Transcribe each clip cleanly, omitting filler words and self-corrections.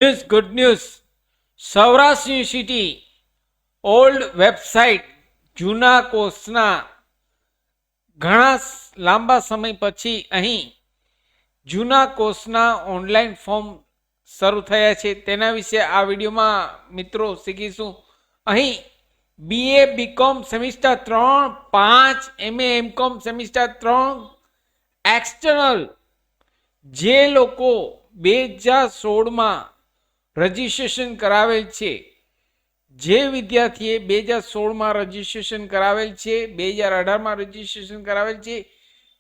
News good news. Saurashtra university old website જૂના કોર્સના ઘણા લાંબા સમય પછી અહીં જૂના કોર્સના ઓનલાઈન ફોર્મ શરૂ થયા છે. તેના વિશે આ વિડીયોમાં મિત્રો શીખીશું. અહીં BA BCom semester 3, 5, MA MCom semester 3 external જે લોકો 2016માં રજીસ્ટ્રેશન કરાવેલ છે, જે વિદ્યાર્થીએ 2016માં રજીસ્ટ્રેશન કરાવેલ છે, 2018માં રજીસ્ટ્રેશન કરાવેલ છે,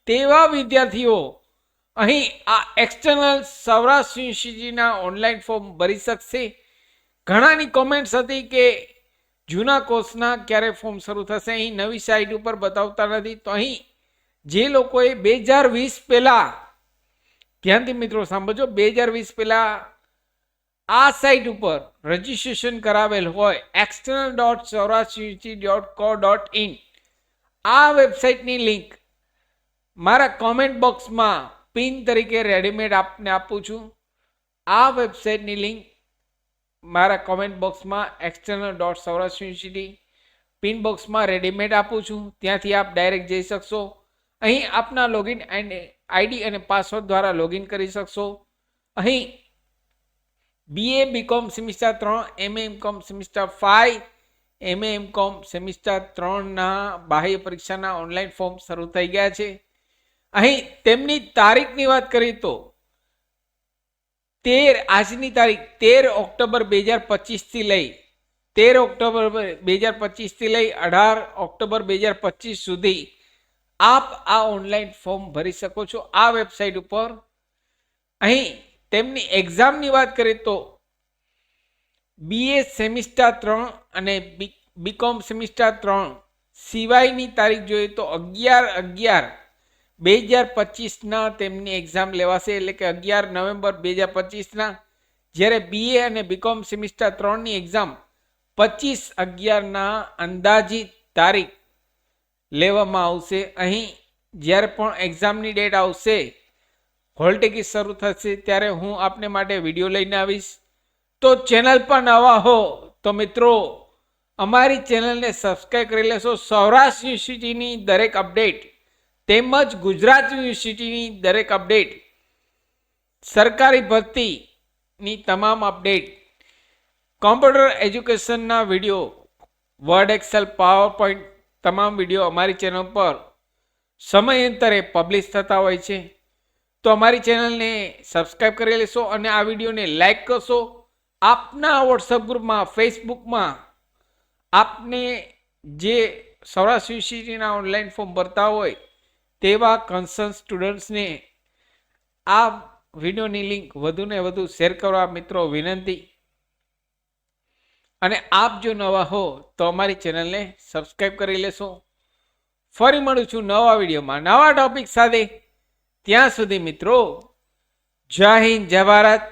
તેવા વિદ્યાર્થીઓ અહીં આ એક્સટર્નલ સૌરાષ્ટ્ર યુનિવર્સિટીના ઓનલાઈન ફોર્મ ભરી શકશે. ઘણાની કોમેન્ટ્સ હતી કે જૂના કોર્સના ક્યારે ફોર્મ શરૂ થશે, અહીં નવી સાઇટ ઉપર બતાવતા નથી. તો અહીં જે લોકોએ 2020 પહેલા, ધ્યાનથી મિત્રો સાંભળજો, 2020 પહેલા આ સાઇટ ઉપર રજીસ્ટ્રેશન કરાવેલ હોય external.saurashtrauniversity.co.in, આ વેબસાઇટની લિંક મારા કોમેન્ટ બોક્સમાં પિન તરીકે રેડીમેડ આપને આપું છું. આ વેબસાઇટની લિંક મારા કોમેન્ટ બોક્સમાં external.saurashtrauniversity પિન બોક્સમાં રેડીમેડ આપું છું. ત્યાંથી આપ ડાયરેક્ટ જઈ શકશો. અહીં આપના લોગિન આઈડી અને પાસવર્ડ દ્વારા લોગિન કરી શકશો. અહીં BA BCom semester 3, MA MCom semester 5, MA MCom semester 3ના બાહ્ય પરીક્ષાના ઓનલાઈન ફોર્મ શરૂ થઈ ગયા છે. અહીં તેમની તારીખની વાત કરીએ તો આજની તારીખ 13 ઓક્ટોબર 2025 થી લઈ 13 ઓક્ટોબર 2025 થી લઈ 18 ઓક્ટોબર 2025 સુધી આપ આ ઓનલાઈન ફોર્મ ભરી શકો છો આ વેબસાઇટ ઉપર. અહીં તેમની એક્ઝામની વાત કરીએ તો BA સેમિસ્ટર 3 અને BCom સેમિસ્ટર 3 સિવાયની તારીખ જોઈએ તો 11/11/2025ના તેમની એક્ઝામ લેવાશે, એટલે કે 11 નવેમ્બર 2025ના. જ્યારે BA અને BCom સેમિસ્ટર 3ની એક્ઝામ 25/11ના અંદાજિત તારીખ લેવામાં આવશે. અહીં જ્યારે પણ એક્ઝામની ડેટ આવશે, હોલ ટિકિટ શરૂ થશે, ત્યારે હું આપને માટે વિડીયો લઈને આવીશ. તો ચેનલ પર નવા હો તો મિત્રો અમારી ચેનલને સબસ્ક્રાઈબ કરી લેશો. સૌરાષ્ટ્ર યુનિવર્સિટીની દરેક અપડેટ તેમજ ગુજરાત યુનિવર્સિટીની દરેક અપડેટ, સરકારી ભરતીની તમામ અપડેટ, કોમ્પ્યુટર એજ્યુકેશનના video, Word Excel PowerPoint તમામ વિડીયો અમારી ચેનલ પર સમયાંતરે પબ્લિશ થતા હોય છે. તો અમારી ચેનલને સબસ્ક્રાઈબ કરી લેશો અને આ વિડીયોને લાઈક કરશો. આપના વોટ્સઅપ ગ્રુપમાં, ફેસબુકમાં આપને જે સૌરાષ્ટ્ર યુનિવર્સિટીના ઓનલાઈન ફોર્મ ભરતા હોય તેવા કન્સર્ન સ્ટુડન્ટ્સને આ વિડીયોની લિંક વધુને વધુ શેર કરવા મિત્રો વિનંતી. અને આપ જો નવા હો તો અમારી ચેનલને સબસ્ક્રાઈબ કરી લેશો. ફરી મળું છું નવા વિડીયોમાં નવા ટોપિક સાથે. ત્યાં સુધી મિત્રો જય હિન્દ, જય ભારત.